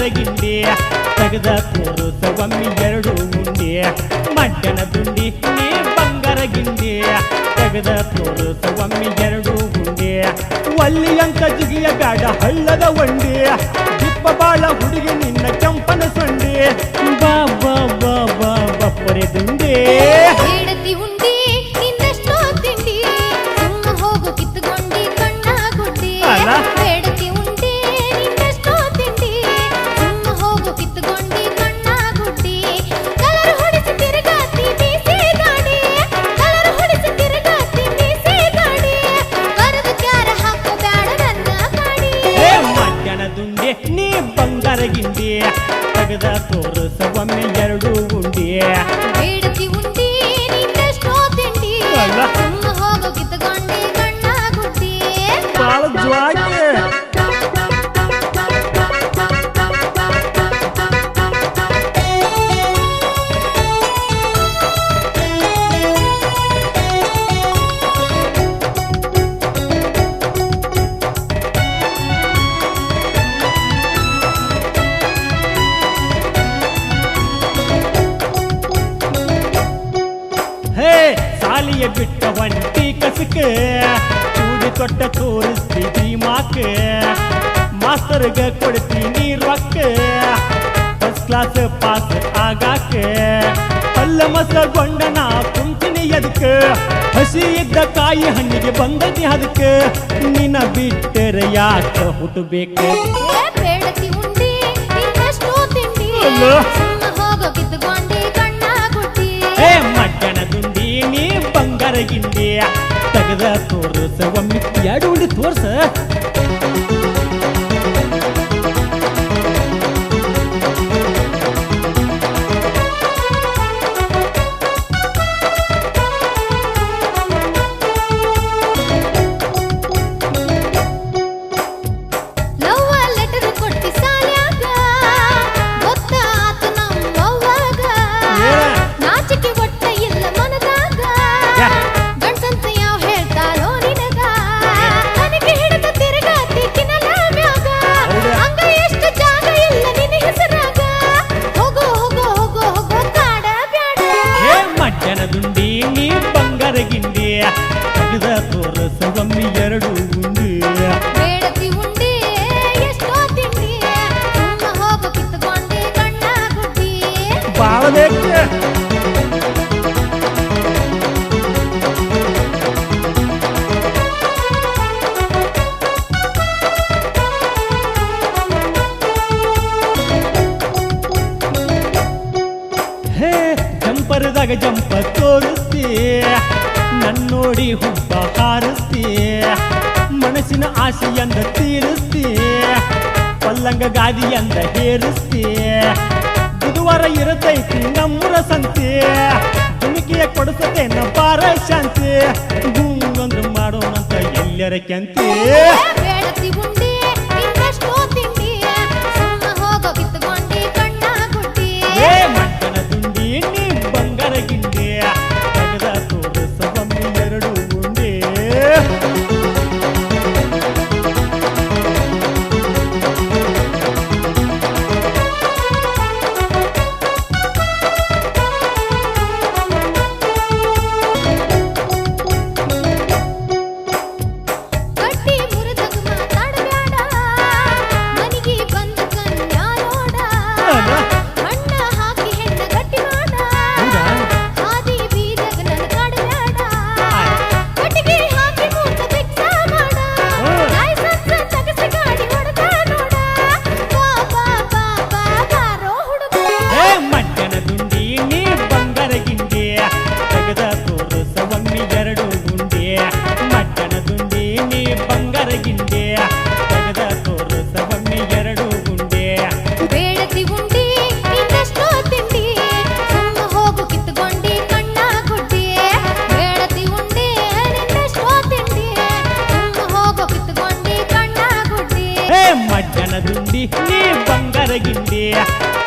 ಬಂಗಾರ ಗಿಂಡಿ ತೆಗೆದ ತೋರಿಸ ಒಮ್ಮೆ ಎರಡು ಉಂಡಿ ಮಡ್ಡನ ದುಂಡಿ ನೀ ಬಂಗಾರ ಗಿಂಡಿ ತೆಗೆದ ತೋರಿಸ ಒಮ್ಮೆ ಎರಡು ಉಂಡಿ ಒಲ್ಲಿ ಅಂಕ ಜಿಗಿಯ ಬ್ಯಾಡ ಹಳ್ಳದ ಒಂಡಿ ದಿಪ್ಪ ಬಾಳ ಹುಡುಗಿ ನಿನ್ನ ಕೆಂಪನ ಸೊಂಡಿ ಬಾ ಬಾ ಬಾ ಬಾ ಬಪ್ಪರೆ ದುಂಡಿ ಬೇಡತಿ ಉಂಡಿ ನಿನ್ನಷ್ಟೋ ತಿಂಡಿ ಸುಮ್ಮ ಹೋಗು ಕಿತ್ತುಕೊಂಡಿ ಕಣ್ಣ ಗುಡ್ಡಿ ಬೇಡತಿ ಉಂಡಿ ನಿನ್ನಷ್ಟೋ ತಿಂಡಿ ಸುಮ್ಮ ಹೋಗು ಕಿತ್ತುಕೊಂಡಿ ಕಣ್ಣ ಗುಡ್ಡಿ ಕಲರ್ ಹೊಡಿಸಿ ತಿರುಗಾತಿ ಬೀಸಿ ಗಾಡಿ ಕಲರ್ ಹೊಡಿಸಿ ತಿರುಗಾತಿ ಬೀಸಿ ಗಾಡಿ ಕರೆದು ಕ್ಯಾರ ಹಾಕೋ ಬ್ಯಾಡ ನನ್ನ ಗಾಡಿ ಮಡ್ಡನ ದುಂಡಿ ನೀ ಬಂಗಾರ ಗಿಂಡಿ ತೆಗೆದ ತೋರಿಸ ಒಮ್ಮೆ ಎರಡು ಉಂಡಿ ಬೇಡತಿ ಉಂಡಿ ನಿನ್ನಷ್ಟೋ ತಿಂಡಿ ಸುಮ್ಮ ಹೋಗು ಕಿತ್ತುಕೊಂಡಿ ಕಣ್ಣ ಗುಡ್ಡಿ ಬಾಳ ಜ್ವಾಗೆ ಹೇ ಸಾಲಿಯ ಬಿಟ್ಟ ಒಂಟಿ ಕಸಕ ಚೂಡಿ ತೊಟ್ಟ ತೋರಿಸ್ತೀವಿ ಮಾಕ ಮಾಸ್ತರ್ಗ ಕೊಡ್ತೀನಿ ರೊಕ್ಕ ಫಸ್ಟ್ ಕ್ಲಾಸ್ ಪಾಸ್ ಆಗಾಕ ಅಲ್ಲ ಮಸಗೊಂಡನ ಕುಂತಿನಿ ಎದಕ್ಕ ಹಸಿ ಇದ್ದ ಕಾಯಿ ಹಣ್ಣಿಗೆ ಬಂದದಿ ಅದಕ್ಕ ನಿನ್ನ ಬಿಟ್ಟರ ಯಾಕ ಹುಟ್ಟಬೇಕು ಬೇಡತಿ ಉಂಡಿ ನಿನ್ನಷ್ಟೋ ತಿಂಡಿ ಸುಮ್ಮ ಹೋಗೋ ಕಿತ್ತುಕೊಂಡಿ ಕಣ್ಣ ಗುಡ್ಡಿ ಮಡ್ಡನ ದುಂಡಿ ನೀ ಬಂಗಾರ ಗಿಂಡಿ ತೆಗೆದ ತೋರಿಸ ಒಮ್ಮೆ ಎರಡು ಉಂಡಿ ತೋರ್ಸ ಲವ್ವ ಲೆಟರ್ ಕೊಟ್ಟಿ ಸಾಲ್ಯಾಗ ಗೊತ್ತಾತು ನಮ್ಮವ್ವಾಗ ನಾಚಿಕೆ ಒಟ್ಟ ಇಲ್ಲ ಮನದಾಗ ಗಂಡ್ಸಂತ ಯಾವ ಹೇಳ್ತಾರೋ ನಿನಗ ನನಗೆ ಹಿಡಿದ ತಿರುಗಾತಿ ಕಿನಲ ಮ್ಯಾಗ ಹಂಗ ಎಷ್ಟು ಜಾಗ ಇಲ್ಲ ನಿನ್ನ ಹೆಸರಾಗ ಹೋಗೋ ಹೋಗೋ ಹೋಗೋ ಹೋಗೋ ಕಾಡ ಬ್ಯಾಡ ಮಡ್ಡನ ದುಂಡಿ ನೀ ಬಂಗಾರ ಗಿಂಡಿ ತೆಗೆದ ತೋರಿಸ ಒಮ್ಮೆ ಎರಡು ಉಂಡಿ ಬೇಡತಿ ಉಂಡಿ ಎಷ್ಟೋ ತಿಂಡಿ ಸುಮ್ಮ ಹೋಗೋ ಕಿತ್ತುಕೊಂಡಿ ಕಣ್ಣ ಗುಡ್ಡಿ ಬಾಳ ಬೇಕು ಹೇ ಜಂಪರ್ದಾಗ ಜಂಪ ತೋರಿಸ್ತಿ ನನ್ನೋಡಿ ಹುಬ್ಬ ಹಾರಿಸ್ತಿ ಮನಸ್ಸಿನ ಆಸೆಯಂದ ತೀರಿಸ್ತಿ ಪಲ್ಲಂಗ ಗಾದಿಯಂದ ಹೇರಿಸ್ತಿ ಬುಧವಾರ ಇರತೈತಿ ನಮ್ಮೂರ ಸಂತೆ ದುಮಿಕಿಯ ಕೊಡಿಸತೇನ ಬಾರ ಶಾಂತಿ ಗುಂಗಂದ್ರ ಮಾಡೋಣಂತ ಎಲ್ಲರ ಕೆಂತಿ ಬೇಡತಿ ಉಂಡಿ ನಿನ್ನಷ್ಟೋ ತಿಂಡಿ ಸುಮ್ಮ ಹೋಗೋ ಕಿತ್ತುಕೊಂಡಿ ಕಣ್ಣ ಗುಡ್ಡಿ ಮಡ್ಡನ ದುಂಡಿ ನೀ ಬಂಗಾರ ಗಿಂಡಿ ತೆಗೆದ ತೋರಿಸ ಒಮ್ಮೆ ಎರಡು ಉಂಡಿ ಕಟ್ಟಿ ಮುರಿದಾಗ ಮಾತಾಡಬ್ಯಾಡ ಮನಿಗೆ ಬಂದ ಕನ್ಯಾ ನೋಡ ಅಣ್ಣ ಹಾಕಿ ಹೆಣ್ಣ ಗಟ್ಟಿ ಮಾಡ ಹಾದಿ ಬೀದಾಗ ನನ್ನ ಕಾಡಬ್ಯಾಡ ಕಟ್ಟಿಗೆ ಹಾಕಿ ಮೂತ ಬೆಚ್ಚ ಮಾಡ ಲೈಸೆನ್ಸ್ ತಗಸಿ ಗಾಡಿ ಹೊಡೆದ ನೋಡ ಬಾ ಬಾ ಬಾ ಬಾ ಬಾರೋ ಹುಡುಗ ಮಡ್ಡನ ದುಂಡಿ ನೀ ಬಂಗಾರ ಗಿಂಡಿ ತೆಗೆದ ತೋರಿಸ ಒಮ್ಮೆ ಎರಡು ಉಂಡಿ ಮಡ್ಡನ ದುಂಡಿ ನೀ ಬಂಗಾರ ಗಿಂಡಿ ತೆಗೆದ ತೋರಿಸ ಒಮ್ಮೆ ಎರಡು ಉಂಡಿ ಬೇಡತಿ ಉಂಡಿ ನಿನ್ನಷ್ಟೋ ತಿಂಡಿ ಸುಮ್ಮ ಹೋಗು ಕಿತ್ತುಕೊಂಡಿ ಕಣ್ಣ ಗುಡ್ಡಿ ಬೇಡತಿ ಉಂಡಿ ನಿನ್ನಷ್ಟೋ ತಿಂಡಿ ಸುಮ್ಮ ಹೋಗು ಕಿತ್ತುಕೊಂಡಿ ಕಣ್ಣ ಗುಡ್ಡಿ ಮಡ್ಡನ ದುಂಡಿ ನೀ ಬಂಗಾರ ಗಿಂಡಿ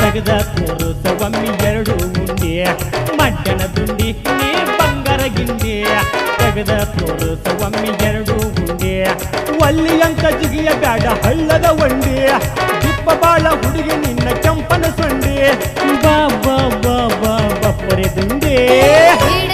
ತೆಗೆದ ತೋರಿಸ ಒಮ್ಮೆ ಎರಡು ಉಂಡಿ ಮಡ್ಡನ ದುಂಡಿ ನೀ ಬಂಗಾರ ಗಿಂಡಿ ತೆಗೆದ ತೋರಿಸ ಒಮ್ಮೆ ಎರಡು ಉಂಡಿ ಒಲ್ಲಿ ಅಂಕ ಜಿಗಿಯ ಬ್ಯಾಡ ಹಳ್ಳದ ಒಂಡಿ ಕೆಂಪ ಬಾಳ ಹುಡುಗಿ ನಿನ್ನ ಕೆಂಪನ ಸೊಂಡಿ ಬಾ ಬಾ ಬಾ ಬಾ ಬಪ್ಪರೆ ದುಂಡಿ ಬೇಡ